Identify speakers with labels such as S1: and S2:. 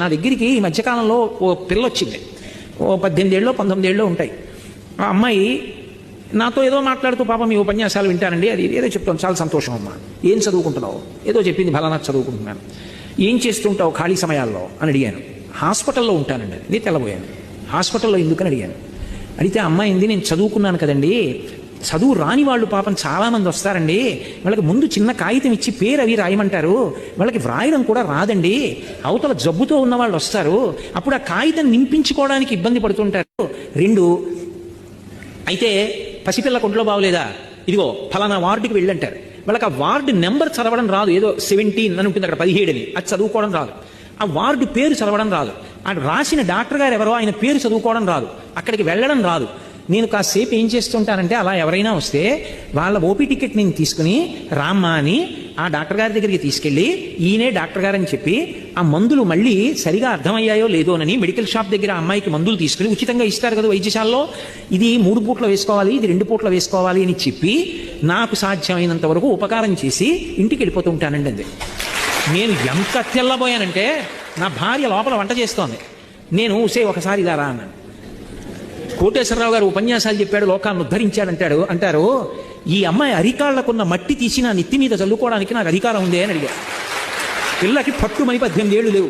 S1: నా దగ్గరికి ఈ మధ్యకాలంలో ఓ పిల్ల వచ్చింది. ఓ 18 ఏళ్ళో 19 ఏళ్ళో ఉంటాయి. ఆ అమ్మాయి నాతో ఏదో మాట్లాడుతూ, పాపం మీ ఉపన్యాసాలు వింటానండి, అది ఏదో చెప్తాను, చాలా సంతోషం అమ్మా, ఏం చదువుకుంటున్నావు, ఏదో చెప్పింది, ఫలానా చదువుకుంటున్నాను, ఏం చేస్తుంటావు ఖాళీ సమయాల్లో అని అడిగాను. హాస్పిటల్లో ఉంటానండి, నేను తెల్లబోయాను. హాస్పిటల్లో ఎందుకని అడిగాను. అడిగితే అమ్మాయి ఏంది, నేను చదువుకున్నాను కదండి, చదువు రాని వాళ్ళు పాపం చాలామంది వస్తారండి, వాళ్ళకి ముందు చిన్న కాగితం ఇచ్చి పేరు అవి రాయమంటారు, వాళ్ళకి వ్రాయడం కూడా రాదండి, అవతల జబ్బుతో ఉన్న వాళ్ళు వస్తారు, అప్పుడు ఆ కాగితం నింపించుకోవడానికి ఇబ్బంది పడుతుంటారు. 2, అయితే పసిపిల్ల కొంట్లో బాగోలేదా, ఇదిగో ఫలానా వార్డుకి వెళ్ళంటారు, వాళ్ళకి ఆ వార్డు నెంబర్ చదవడం రాదు, ఏదో 17 అని ఉంటుంది అక్కడ, 17 అని, అది చదువుకోవడం రాదు, ఆ వార్డు పేరు చదవడం రాదు, ఆ రాసిన డాక్టర్ గారు ఎవరో ఆయన పేరు చదువుకోవడం రాదు, అక్కడికి వెళ్ళడం రాదు. నేను కాసేపు ఏం చేస్తుంటానంటే, అలా ఎవరైనా వస్తే వాళ్ళ ఓపీ టికెట్ నేను తీసుకుని రామ్మా అని ఆ డాక్టర్ గారి దగ్గరికి తీసుకెళ్ళి, ఈయనే డాక్టర్ గారని చెప్పి ఆ మందులు మళ్ళీ సరిగా అర్థమయ్యాయో లేదోనని మెడికల్ షాప్ దగ్గర అమ్మాయికి మందులు తీసుకుని ఉచితంగా ఇస్తారు కదా వైద్యశాలలో, ఇది 3 పూట్ల వేసుకోవాలి, ఇది 2 పూట్ల వేసుకోవాలి అని చెప్పి నాకు సాధ్యమైనంత వరకు ఉపకారం చేసి ఇంటికి వెళ్ళిపోతూ ఉంటానండి. అంతే. నేను ఎంత తెల్లబోయానంటే, నా భార్య లోపల వంట చేస్తోంది, నేను ఒకసారి ఇలా రా అన్నాను. కోటేశ్వరరావు గారు ఉపన్యాసాలు చెప్పాడు, లోకాన్ని ఉద్ధరించాడంటాడు అంటారు, ఈ అమ్మాయి అరికాళ్లకున్న మట్టి తీసి నా నెత్తి మీద చల్లుకోవడానికి నాకు అధికారం ఉందే అని అడిగారు. పిల్లకి పట్టుమని 18 ఏళ్ళు లేవు.